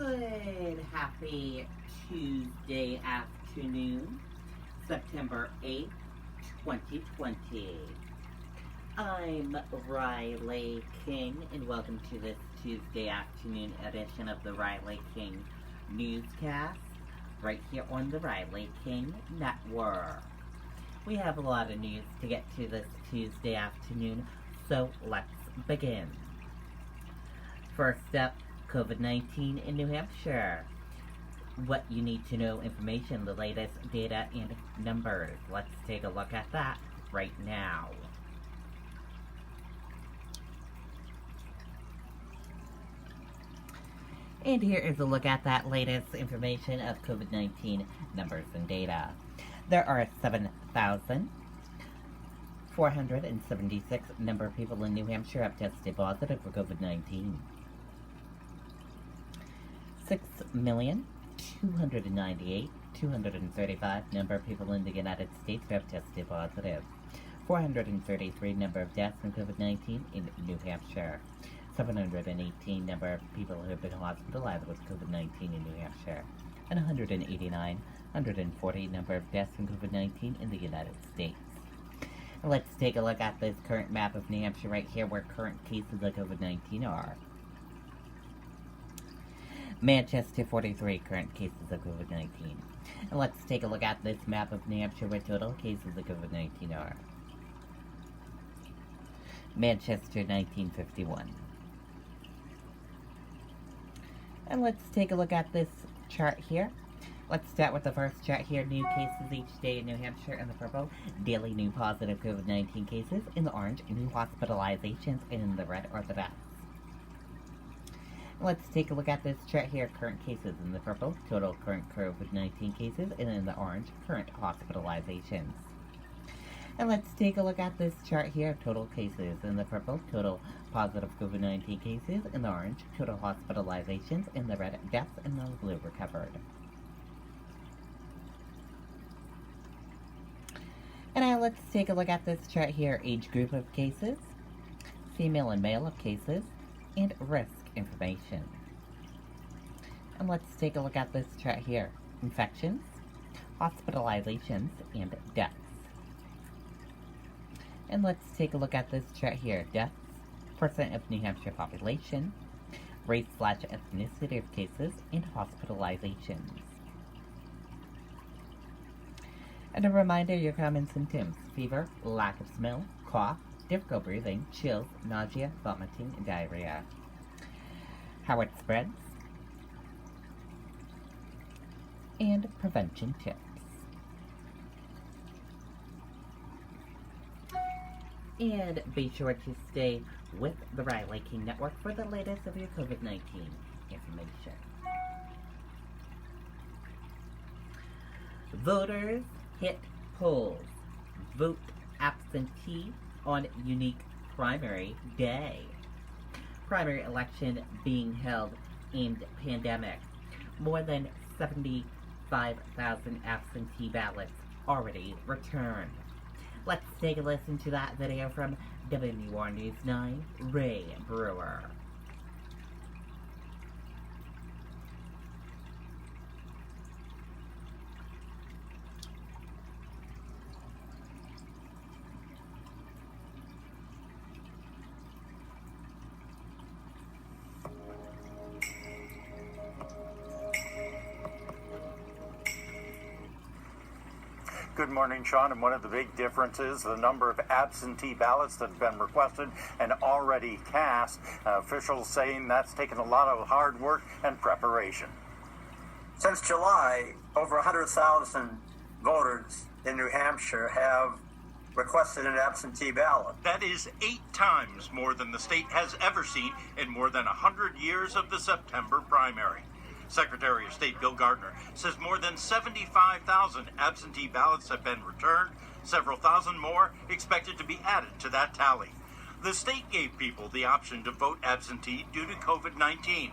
Good, happy Tuesday afternoon, September 8th, 2020. I'm Riley King, and welcome to this Tuesday afternoon edition of the Riley King Newscast, right here on the Riley King Network. We have a lot of news to get to this Tuesday afternoon, so let's begin. First up, COVID-19 in New Hampshire. What you need to know information, the latest data and numbers. Let's take a look at that right now. And here is a look at that latest information of COVID-19 numbers and data. There are 7,476 number of people in New Hampshire have tested positive for COVID-19. 6,298,235 number of people in the United States who have tested positive. 433 number of deaths from COVID-19 in New Hampshire. 718 number of people who have been hospitalized with COVID-19 in New Hampshire. And 140 number of deaths from COVID-19 in the United States. And let's take a look at this current map of New Hampshire right here where current cases of COVID-19 are. Manchester, 43 current cases of COVID-19. And let's take a look at this map of New Hampshire where total cases of COVID-19 are. Manchester, 1951. And let's take a look at this chart here. Let's start with the first chart here. New cases each day in New Hampshire in the purple. Daily new positive COVID-19 cases in the orange. New hospitalizations in the red or the deaths. Let's take a look at this chart here. Current cases in the purple, total current COVID-19 cases, and in the orange, current hospitalizations. And let's take a look at this chart here. Total cases in the purple, total positive COVID-19 cases, in the orange, total hospitalizations, in the red, deaths, and the blue recovered. And now let's take a look at this chart here. Age group of cases, female and male of cases, and risk information. And let's take a look at this chart here. Infections, hospitalizations, and deaths. And let's take a look at this chart here. Deaths, percent of New Hampshire population, race/ethnicity of cases, and hospitalizations. And a reminder, your common symptoms: fever, lack of smell, cough, difficult breathing, chills, nausea, vomiting, and diarrhea. How it spreads, and prevention tips. And be sure to stay with the Riley King Network for the latest of your COVID-19 information. Voters hit polls. Vote absentee on unique primary day. Primary election being held aimed pandemic. More than 75,000 absentee ballots already returned. Let's take a listen to that video from WR News 9, Ray Brewer. Good morning, Sean. And one of the big differences, the number of absentee ballots that have been requested and already cast. Officials saying that's taken a lot of hard work and preparation. Since July, over 100,000 voters in New Hampshire have requested an absentee ballot. That is 8 times more than the state has ever seen in more than 100 years of the September primary. Secretary of State Bill Gardner says more than 75,000 absentee ballots have been returned, several thousand more expected to be added to that tally. The state gave people the option to vote absentee due to COVID-19.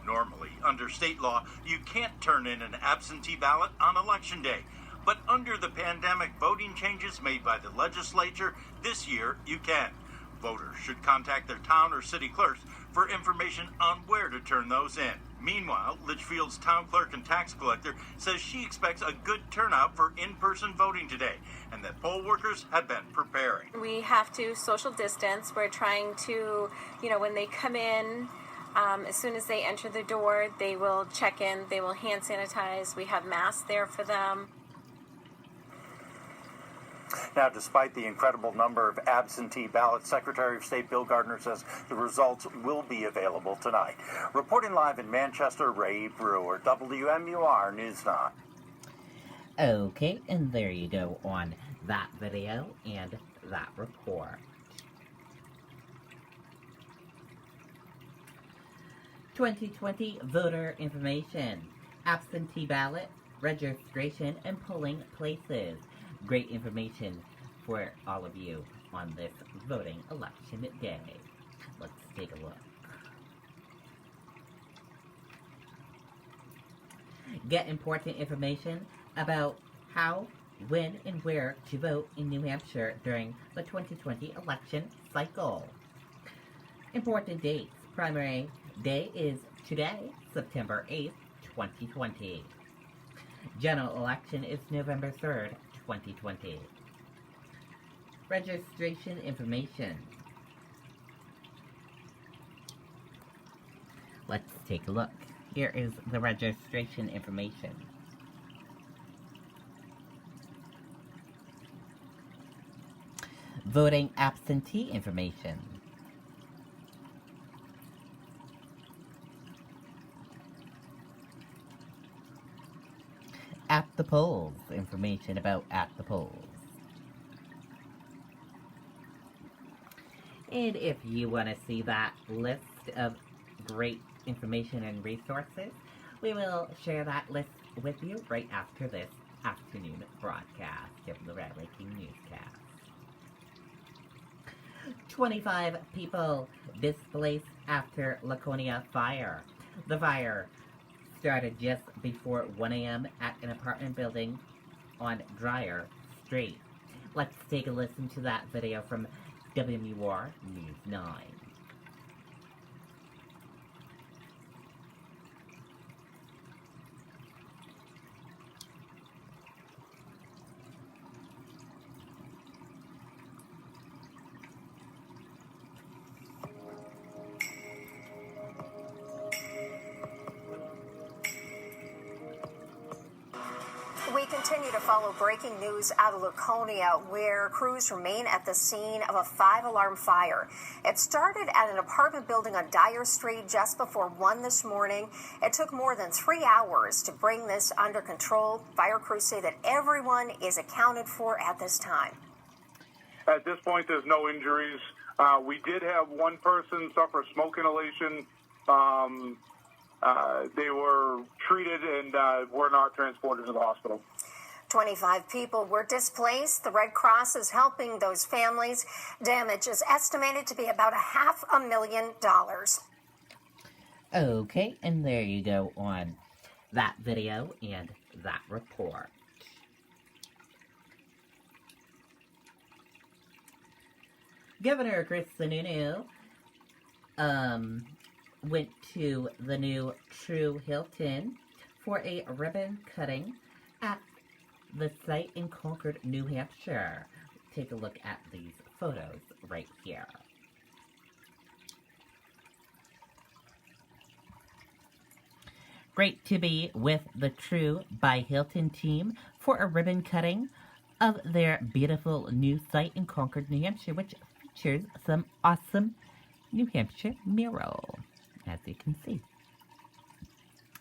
Normally, under state law, you can't turn in an absentee ballot on Election Day. But under the pandemic voting changes made by the legislature, this year you can. Voters should contact their town or city clerks for information on where to turn those in. Meanwhile, Litchfield's town clerk and tax collector says she expects a good turnout for in-person voting today and that poll workers have been preparing. We have to social distance. We're trying to, when they come in, as soon as they enter the door, they will check in, they will hand sanitize. We have masks there for them. Now, despite the incredible number of absentee ballots, Secretary of State Bill Gardner says the results will be available tonight. Reporting live in Manchester, Ray Brewer, WMUR News 9. Okay, and there you go on that video and that report. 2020 voter information, absentee ballot, registration, and polling places. Great information for all of you on this voting election day. Let's take a look. Get important information about how, when, and where to vote in New Hampshire during the 2020 election cycle. Important dates. Primary day is today, September 8th, 2020. General election is November 3rd, 2020. Registration information. Let's take a look. Here is the registration information. Voting absentee information. At the polls, information about at the polls. And if you want to see that list of great information and resources, we will share that list with you right after this afternoon broadcast of the Riley King Newscast. 25 people displaced after Laconia fire. The fire started just before 1 a.m. at an apartment building on Dryer Street. Let's take a listen to that video from WMUR News 9. We continue to follow breaking news out of Laconia, where crews remain at the scene of a 5-alarm fire. It started at an apartment building on Dyer Street just before 1 this morning. It took more than 3 hours to bring this under control. Fire crews say that everyone is accounted for at this time. At this point, there's no injuries. We did have one person suffer smoke inhalation. They were treated and were not transported to the hospital. 25 people were displaced. The Red Cross is helping those families. Damage is estimated to be about $500,000. Okay, and there you go on that video and that report. Governor Chris Sununu went to the new True Hilton for a ribbon cutting at the site in Concord, New Hampshire. Take a look at these photos right here. Great to be with the True by Hilton team for a ribbon cutting of their beautiful new site in Concord, New Hampshire, which features some awesome New Hampshire mural, as you can see.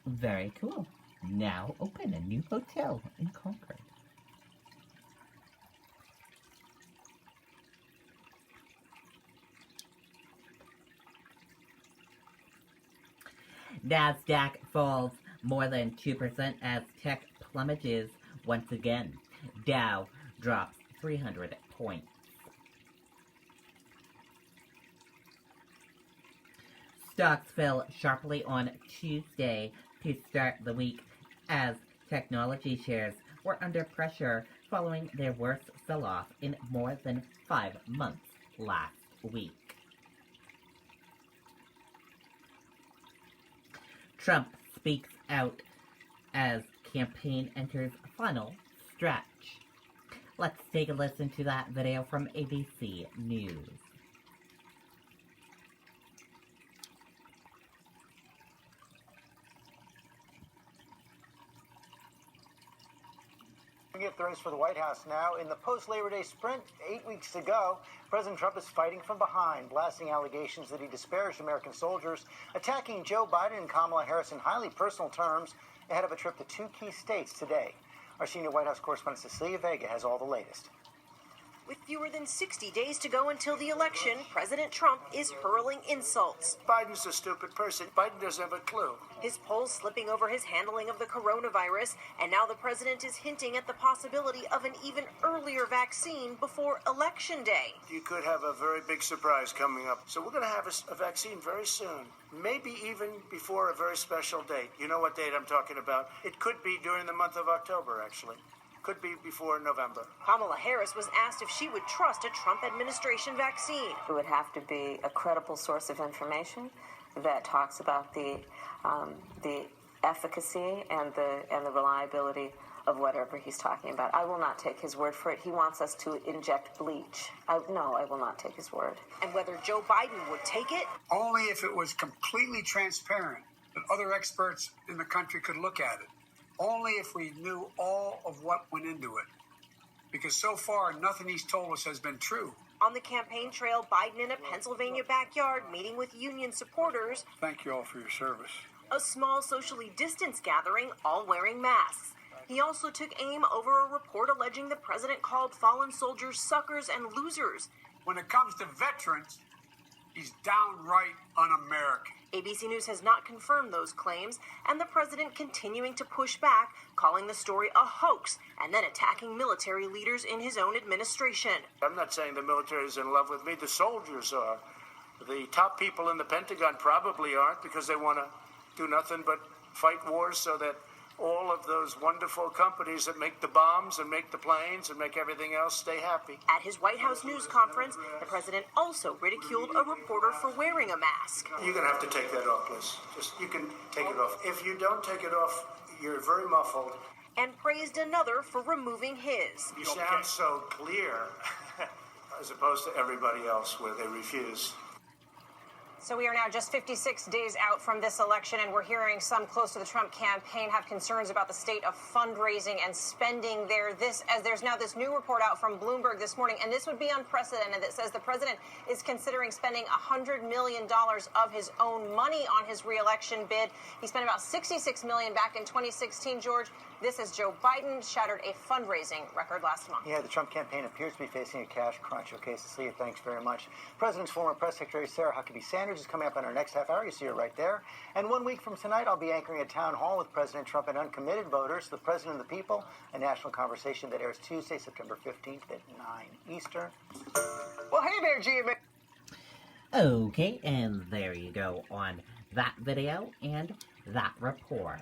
Very cool. Now open a new hotel in Concord. NASDAQ falls more than 2% as tech plummets once again. Dow drops 300 points. Stocks fell sharply on Tuesday to start the week as technology shares were under pressure following their worst sell-off in more than 5 months last week. Trump speaks out as campaign enters final stretch. Let's take a listen to that video from ABC News. At the race for the White House now. In the post-Labor Day sprint 8 weeks to go, President Trump is fighting from behind, blasting allegations that he disparaged American soldiers, attacking Joe Biden and Kamala Harris in highly personal terms ahead of a trip to two key states today. Our senior White House correspondent Cecilia Vega has all the latest. With fewer than 60 days to go until the election, President Trump is hurling insults. Biden's a stupid person. Biden doesn't have a clue. His polls slipping over his handling of the coronavirus, and now the president is hinting at the possibility of an even earlier vaccine before Election Day. You could have a very big surprise coming up. So we're going to have a vaccine very soon, maybe even before a very special date. You know what date I'm talking about? It could be during the month of October, actually. Could be before November. Kamala Harris was asked if she would trust a Trump administration vaccine. It would have to be a credible source of information that talks about the efficacy and the reliability of whatever he's talking about. I will not take his word for it. He wants us to inject bleach. No, I will not take his word. And whether Joe Biden would take it? Only if it was completely transparent that other experts in the country could look at it. Only if we knew all of what went into it. Because so far, nothing he's told us has been true. On the campaign trail, Biden in a Pennsylvania backyard meeting with union supporters. Thank you all for your service. A small socially distanced gathering, all wearing masks. He also took aim over a report alleging the president called fallen soldiers suckers and losers. When it comes to veterans, he's downright un-American. ABC News has not confirmed those claims, and the president continuing to push back, calling the story a hoax, and then attacking military leaders in his own administration. I'm not saying the military is in love with me. The soldiers are. The top people in the Pentagon probably aren't, because they want to do nothing but fight wars so that all of those wonderful companies that make the bombs and make the planes and make everything else stay happy. At his White House news conference, the president also ridiculed a reporter for wearing a mask. You're going to have to take that off, please. You can take it off. If you don't take it off, you're very muffled. And praised another for removing his. You sound so clear, as opposed to everybody else where they refuse. So we are now just 56 days out from this election, and we're hearing some close to the Trump campaign have concerns about the state of fundraising and spending there. As there's now this new report out from Bloomberg this morning, and this would be unprecedented, that says the president is considering spending $100 million of his own money on his reelection bid. He spent about $66 million back in 2016, George. This as Joe Biden shattered a fundraising record last month. Yeah, the Trump campaign appears to be facing a cash crunch. Okay, Cecilia, thanks very much. President's former press secretary, Sarah Huckabee Sanders, is coming up in our next half hour. You see her right there. And 1 week from tonight, I'll be anchoring a town hall with President Trump and uncommitted voters, the President of the People, a national conversation that airs Tuesday, September 15th at 9 Eastern. Well, hey there, GMA. Okay, and there you go on that video and that report.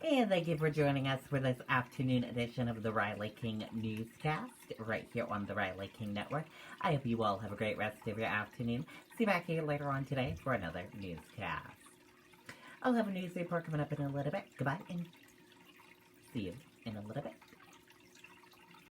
And thank you for joining us for this afternoon edition of the Riley King Newscast, right here on the Riley King Network. I hope you all have a great rest of your afternoon. See you back here later on today for another newscast. I'll have a news report coming up in a little bit. Goodbye, and see you in a little bit.